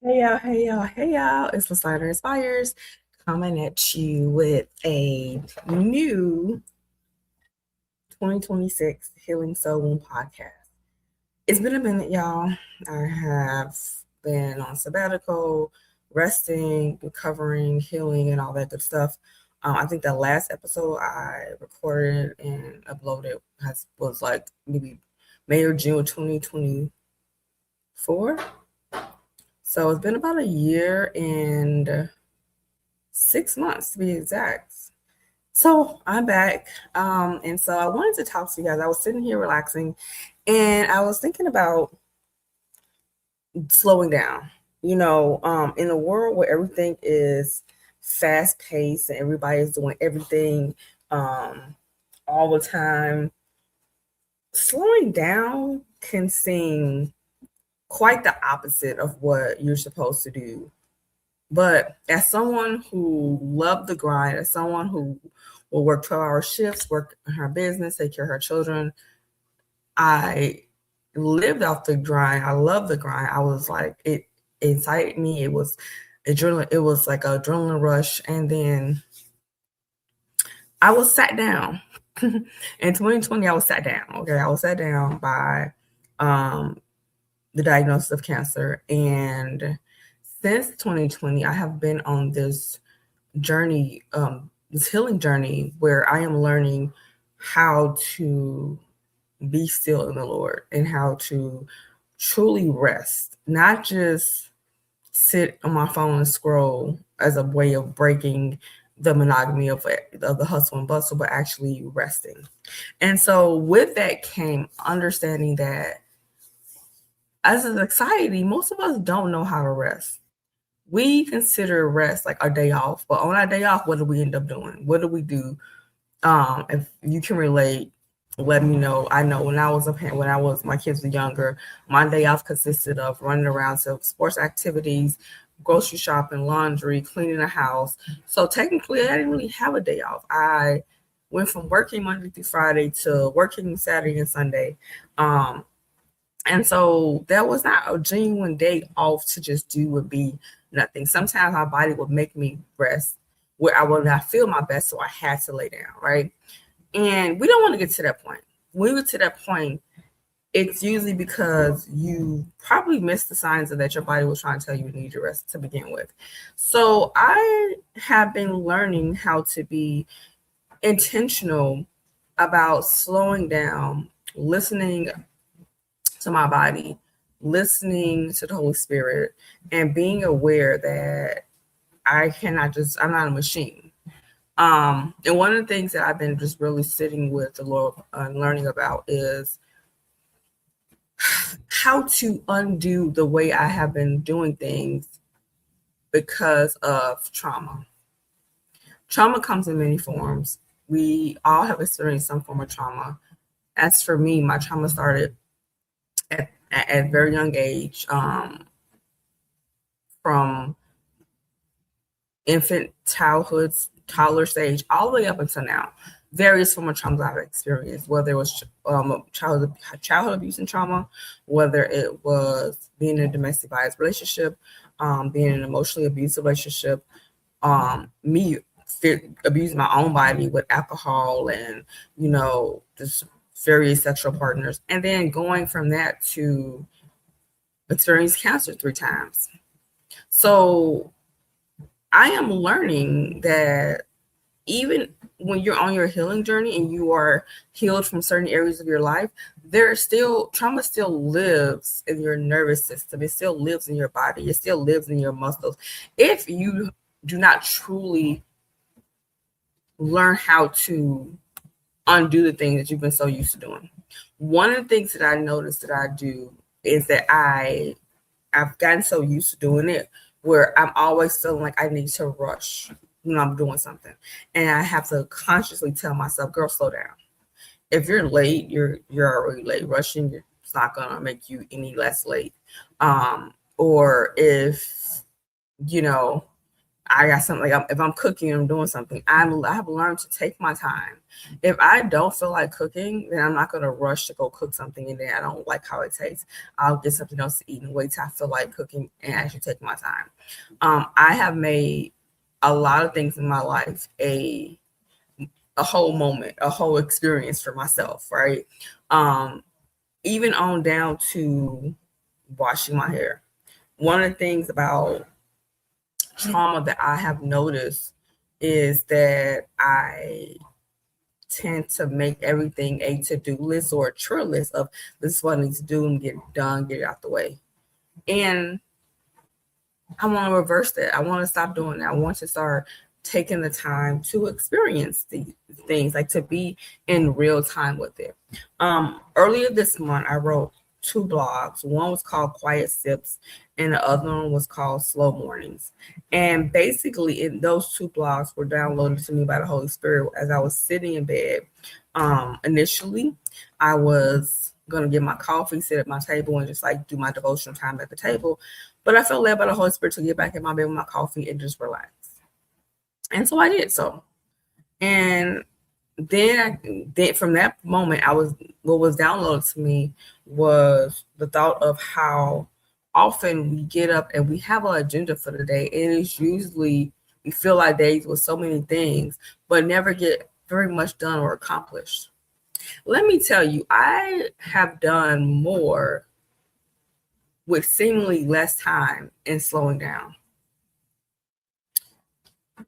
Hey y'all. It's Lasagna Inspires coming at you with a new 2026 Healing Soul Wound podcast. It's been a minute, y'all. I have been on sabbatical, resting, recovering, healing, and all that good stuff. I think the last episode I recorded and uploaded was like maybe May or June 2024. So it's been about a year and 6 months to be exact. So I'm back. And so I wanted to talk to you guys. I was sitting here relaxing and I was thinking about slowing down. In a world where everything is fast paced and everybody is doing everything all the time, slowing down can seem quite the opposite of what you're supposed to do. But as someone who loved the grind, as someone who will work 12-hour shifts, work in her business, take care of her children, I lived off the grind. I love the grind. I was like, it incited me. It was adrenaline. It was like an adrenaline rush. And then I was sat down. In 2020, I was sat down. Okay. I was sat down by the diagnosis of cancer. And since 2020, I have been on this journey, this healing journey where I am learning how to be still in the Lord and how to truly rest, not just sit on my phone and scroll as a way of breaking the monogamy of the hustle and bustle, but actually resting. And so with that came understanding that as a society, most of us don't know how to rest. We consider rest like our day off, but on our day off, what do we end up doing? What do we do? If you can relate, let me know. I know when I was a parent, my kids were younger, my day off consisted of running around to sports activities, grocery shopping, laundry, cleaning the house. So technically, I didn't really have a day off. I went from working Monday through Friday to working Saturday and Sunday. And so that was not a genuine day off to just do and be nothing. Sometimes my body would make me rest where I would not feel my best, so I had to lay down, right? And we don't want to get to that point. When we get to that point, it's usually because you probably missed the signs of that your body was trying to tell you you need to rest to begin with. So I have been learning how to be intentional about slowing down, listening to my body, listening to the Holy Spirit, and being aware that I'm not a machine. And one of the things that I've been just really sitting with the Lord and learning about is how to undo the way I have been doing things because of trauma. Trauma comes in many forms. We all have experienced some form of trauma. As for me, my trauma started at a very young age, from infant childhood, toddler stage, all the way up until now. Various form of traumas I've experienced, whether it was childhood abuse and trauma, whether it was being in a domestic violence relationship, being in an emotionally abusive relationship, me abusing my own body with alcohol and, just various sexual partners. And then going from that to experience cancer 3 times. So I am learning that even when you're on your healing journey and you are healed from certain areas of your life, trauma still lives in your nervous system. It still lives in your body. It still lives in your muscles. If you do not truly learn how to undo the things that you've been so used to doing. One of the things that I noticed that I do is that I've gotten so used to doing it where I'm always feeling like I need to rush when I'm doing something. And I have to consciously tell myself, girl, slow down. If you're late, you're already late. Rushing, it's not gonna make you any less late. Or if, I got something like if I'm cooking, I'm doing something. I have learned to take my time. If I don't feel like cooking, then I'm not going to rush to go cook something, and then I don't like how it tastes. I'll get something else to eat and wait till I feel like cooking and actually take my time. I have made a lot of things in my life a whole moment, a whole experience for myself, right? Even on down to washing my hair. One of the things about trauma that I have noticed is that I tend to make everything a to-do list or a chore list of this is what I need to do and get it done, get it out the way. And I want to reverse that. I want to stop doing that. I want to start taking the time to experience these things, like to be in real time with it. Earlier this month, I wrote 2 blogs. One was called Quiet Sips, and the other one was called Slow Mornings. And basically, those 2 blogs were downloaded to me by the Holy Spirit as I was sitting in bed. Initially, I was going to get my coffee, sit at my table, and just like do my devotional time at the table. But I felt led by the Holy Spirit to get back in my bed with my coffee and just relax. And so I did so. And then from that moment, what was downloaded to me was the thought of how often we get up and we have an agenda for the day. And it's usually, we fill our days with so many things, but never get very much done or accomplished. Let me tell you, I have done more with seemingly less time and slowing down.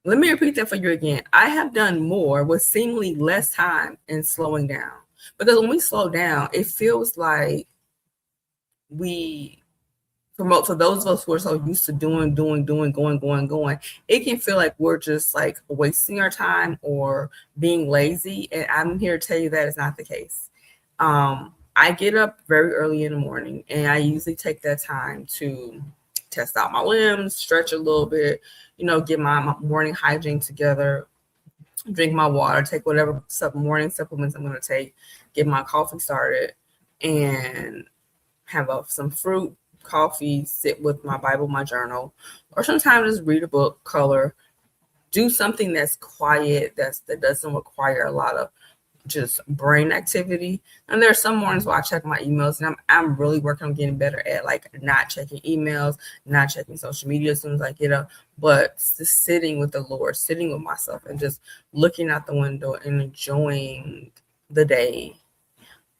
Let me repeat that for you again. I have done more with seemingly less time and slowing down. Because when we slow down, it feels like for those of us who are so used to doing, going, it can feel like we're just like wasting our time or being lazy. And I'm here to tell you that is not the case. I get up very early in the morning, and I usually take that time to test out my limbs, stretch a little bit, get my morning hygiene together, drink my water, take whatever morning supplements I'm going to take, get my coffee started, and have some fruit, coffee, sit with my Bible, my journal, or sometimes just read a book, color, do something that's quiet, that doesn't require a lot of just brain activity. And there are some mornings where I check my emails, and I'm really working on getting better at like not checking emails, not checking social media as soon as I get up, but just sitting with the Lord, sitting with myself, and just looking out the window and enjoying the day,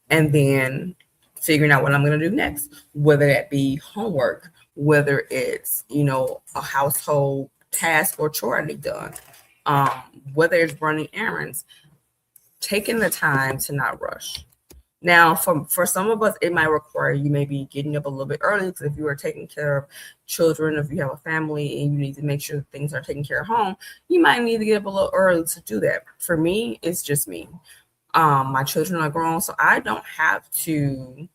and then figuring out what I'm going to do next, whether that be homework, whether it's a household task or chore I need done, whether it's running errands. Taking the time to not rush. Now, for some of us, it might require you maybe getting up a little bit early, because if you are taking care of children, if you have a family and you need to make sure things are taken care of home, you might need to get up a little early to do that. For me, it's just me. My children are grown, so I don't have to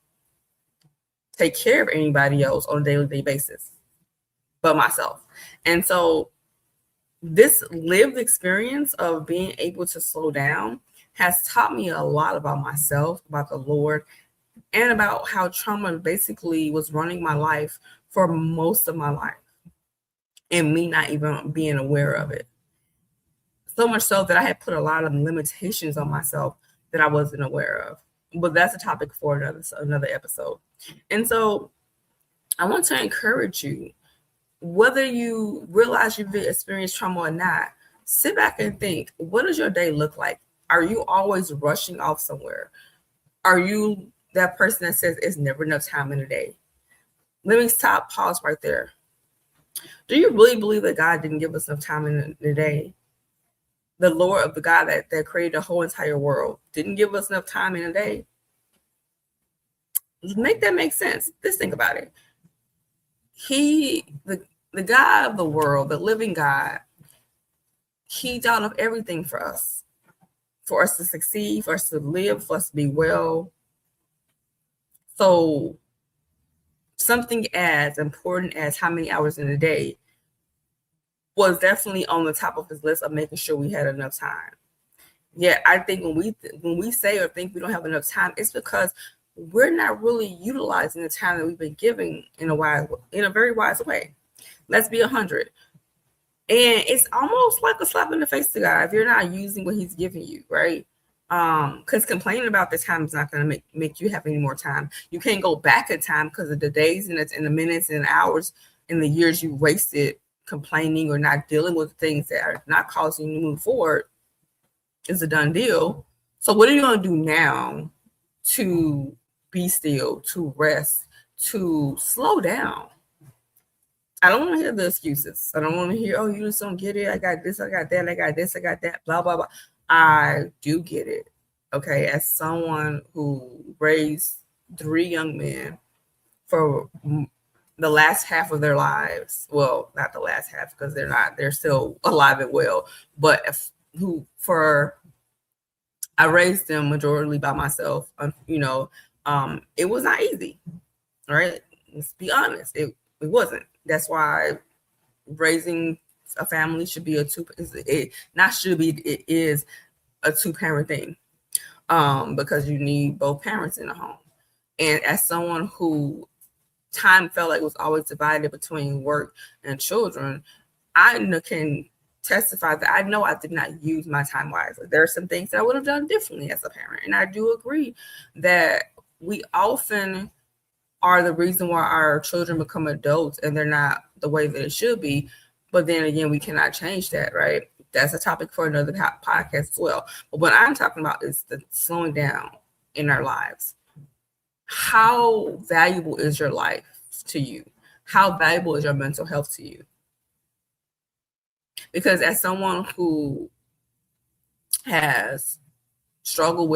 take care of anybody else on a daily basis but myself. And so this lived experience of being able to slow down has taught me a lot about myself, about the Lord, and about how trauma basically was running my life for most of my life, and me not even being aware of it. So much so that I had put a lot of limitations on myself that I wasn't aware of. But that's a topic for another episode. And so I want to encourage you, whether you realize you've experienced trauma or not, sit back and think, what does your day look like? Are you always rushing off somewhere? Are you that person that says it's never enough time in a day? Let me pause right there. Do you really believe that God didn't give us enough time in the day? The Lord of the God that created the whole entire world didn't give us enough time in a day? Make that make sense. Just think about it. The God of the world, the living God, he thought of everything for us to succeed, for us to live, for us to be well. So something as important as how many hours in a day was definitely on the top of his list of making sure we had enough time. Yeah, I think when we say or think we don't have enough time, it's because we're not really utilizing the time that we've been given in a very wise way. Let's be 100. And it's almost like a slap in the face to God if you're not using what he's giving you, right? Because complaining about the time is not going to make you have any more time. You can't go back in time because of the days and the minutes and the hours and the years you wasted complaining or not dealing with things that are not causing you to move forward. Is a done deal. So what are you going to do now to be still, to rest, to slow down? I don't want to hear the excuses. I don't want to hear, oh, you just don't get it. I got this, I got that, I got this, I got that, blah, blah, blah. I do get it. Okay. As someone who raised 3 young men for the last half of their lives, well, not the last half because they're still alive and well, but I raised them majorly by myself. It was not easy. All right. Let's be honest. It wasn't. That's why raising a family should be it is a 2-parent thing. Because you need both parents in the home. And as someone who time felt like was always divided between work and children, I can testify that I know I did not use my time wisely. There are some things that I would have done differently as a parent. And I do agree that we often are the reason why our children become adults and they're not the way that it should be. But then again, we cannot change that, right? That's a topic for another podcast as well. But what I'm talking about is the slowing down in our lives. How valuable is your life to you? How valuable is your mental health to you? Because as someone who has battle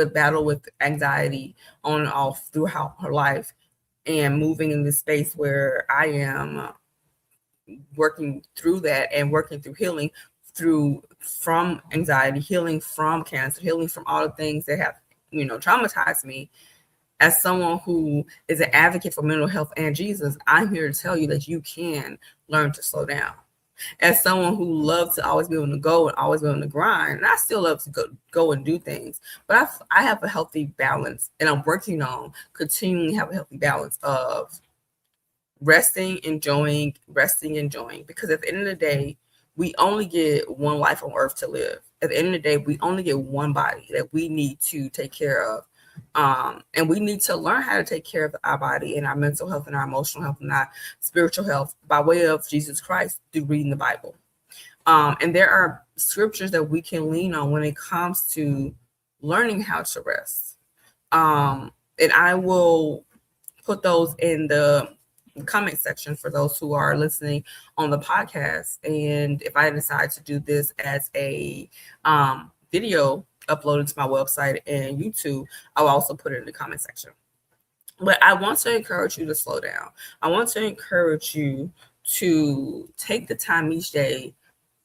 with anxiety on and off throughout her life, and moving in this space where I am working through that and working through healing from anxiety, healing from cancer, healing from all the things that have, traumatized me. As someone who is an advocate for mental health and Jesus, I'm here to tell you that you can learn to slow down. As someone who loves to always be able to go and always be able to grind, and I still love to go and do things, but I have a healthy balance, and I'm working on continuing to have a healthy balance of resting, enjoying, because at the end of the day, we only get one life on earth to live. At the end of the day, we only get one body that we need to take care of. And we need to learn how to take care of our body and our mental health and our emotional health and our spiritual health by way of Jesus Christ through reading the Bible. And there are scriptures that we can lean on when it comes to learning how to rest. And I will put those in the comment section for those who are listening on the podcast. And if I decide to do this as a video uploaded to my website and YouTube, I'll also put it in the comment section. But I want to encourage you to slow down. I want to encourage you to take the time each day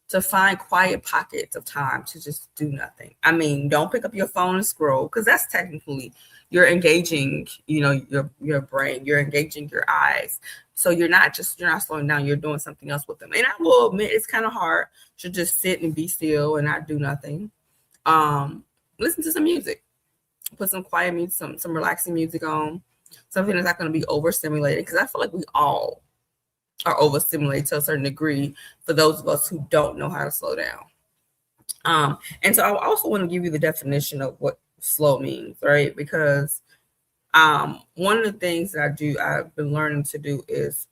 to find quiet pockets of time to just do nothing. I mean, don't pick up your phone and scroll, because that's technically you're engaging, your brain, you're engaging your eyes. So you're not slowing down, you're doing something else with them. And I will admit it's kind of hard to just sit and be still and not do nothing. Listen to some music, put some quiet music, some relaxing music on, something that's not going to be overstimulated, because I feel like we all are overstimulated to a certain degree for those of us who don't know how to slow down. And so I also want to give you the definition of what slow means, right? Because one of the things that I've been learning to do is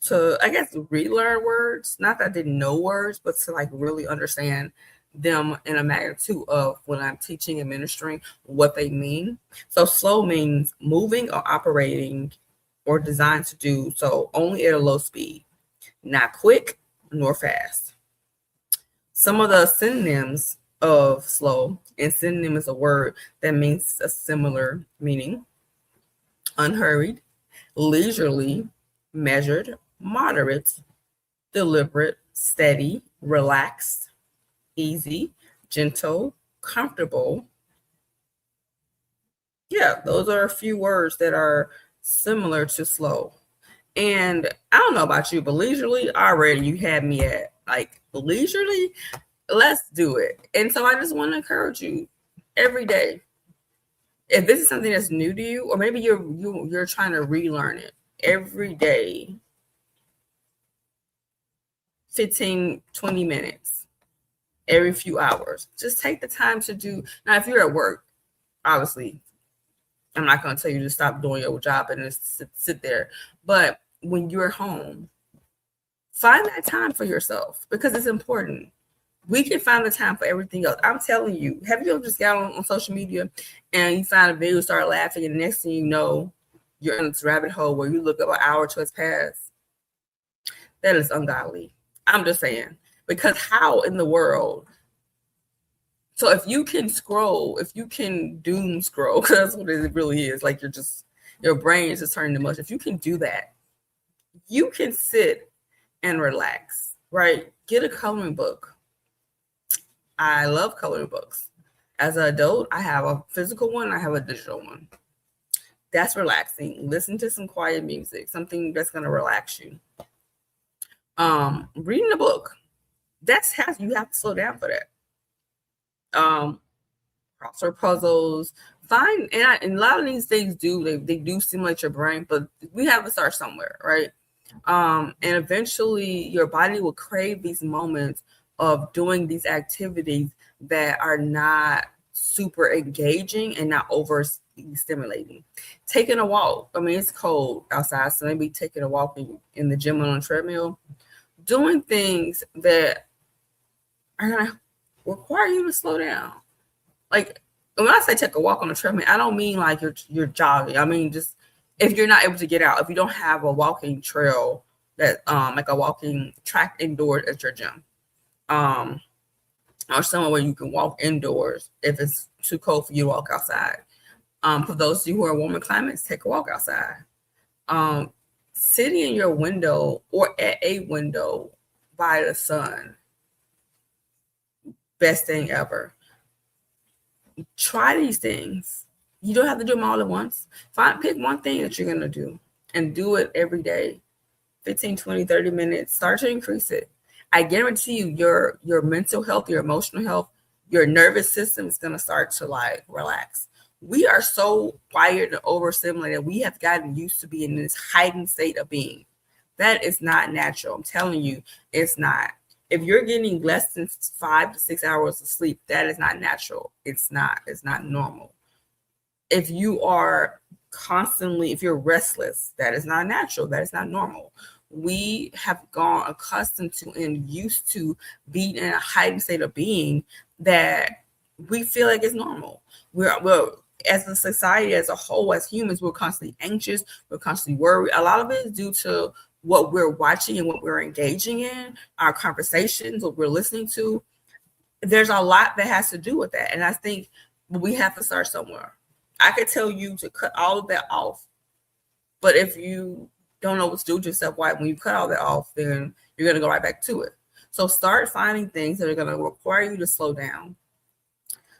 to, I guess, relearn words. Not that I didn't know words, but to like really understand them in a magnitude of when I'm teaching and ministering what they mean. So slow means moving or operating or designed to do so only at a low speed, not quick nor fast. Some of the synonyms of slow, and synonym is a word that means a similar meaning: unhurried, leisurely, measured, moderate, deliberate, steady, relaxed, easy, gentle, comfortable. Yeah, those are a few words that are similar to slow. And I don't know about you, but leisurely, already you had me at like leisurely. Let's do it. And so I just want to encourage you every day. If this is something that's new to you, or maybe you're trying to relearn it every day, 15, 20 minutes every few hours. Just take the time to do. Now, if you're at work, obviously, I'm not going to tell you to stop doing your job and just sit there. But when you're home, find that time for yourself because it's important. We can find the time for everything else. I'm telling you, have you ever just got on social media and you find a video, start laughing, and the next thing you know, you're in this rabbit hole where you look up an hour to its past? That is ungodly. I'm just saying. Because how in the world? So if you can scroll, if you can doom scroll, because that's what it really is, like your brain is just turning to mush. If you can do that, you can sit and relax, right? Get a coloring book. I love coloring books. As an adult, I have a physical one, I have a digital one. That's relaxing. Listen to some quiet music, something that's going to relax you. Reading a book. That's how you have to slow down for that. Crossword puzzles. And a lot of these things they do stimulate your brain, but we have to start somewhere, right? And eventually your body will crave these moments of doing these activities that are not super engaging and not over stimulating. Taking a walk. I mean, it's cold outside, so maybe taking a walk in the gym on a treadmill. Doing things that are going to require you to slow down. Like, when I say take a walk on a treadmill, I don't mean like you're jogging. I mean, just if you're not able to get out, if you don't have a walking trail that like a walking track indoors at your gym, or somewhere where you can walk indoors if it's too cold for you to walk outside. For those of you who are in warmer climates, take a walk outside. Sitting in your window or at a window by the sun, best thing ever. Try these things. You don't have to do them all at once. Pick one thing that you're going to do and do it every day. 15, 20, 30 minutes. Start to increase it. I guarantee you your mental health, your emotional health, your nervous system is going to start to like relax. We are so wired and overstimulated. We have gotten used to being in this heightened state of being. That is not natural. I'm telling you, it's not. If you're getting less than 5 to 6 hours of sleep, that is not natural. It's not normal. If you are if you're restless, that is not natural. That is not normal. We have gone accustomed to and used to being in a heightened state of being that we feel like it's normal. We're as a society as a whole, as humans, we're constantly anxious. We're constantly worried. A lot of it is due to what we're watching and what we're engaging in, our conversations, what we're listening to. There's a lot that has to do with that. And I think we have to start somewhere. I could tell you to cut all of that off. But if you don't know what to do with yourself, when you cut all that off, then you're going to go right back to it. So start finding things that are going to require you to slow down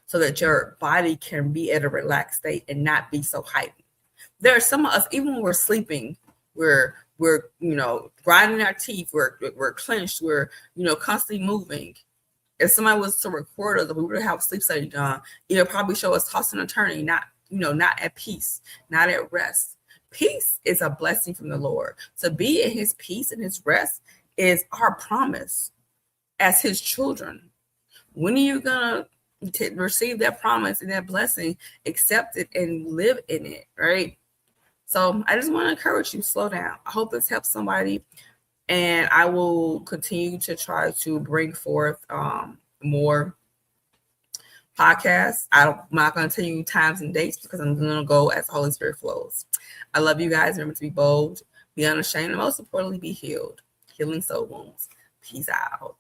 so that your body can be at a relaxed state and not be so heightened. There are some of us, even when we're sleeping, we're grinding our teeth, we're clenched, we're constantly moving. If somebody was to record us, if we were to have a sleep study done, it'll probably show us tossing and turning, not at peace, not at rest. Peace is a blessing from the Lord. To be in his peace and his rest is our promise as his children. When are you going to receive that promise and that blessing, accept it and live in it, right? So I just want to encourage you, slow down. I hope this helps somebody. And I will continue to try to bring forth more podcasts. I'm not going to tell you times and dates because I'm going to go as the Holy Spirit flows. I love you guys. Remember to be bold, be unashamed, and most importantly, be healed. Healing soul wounds. Peace out.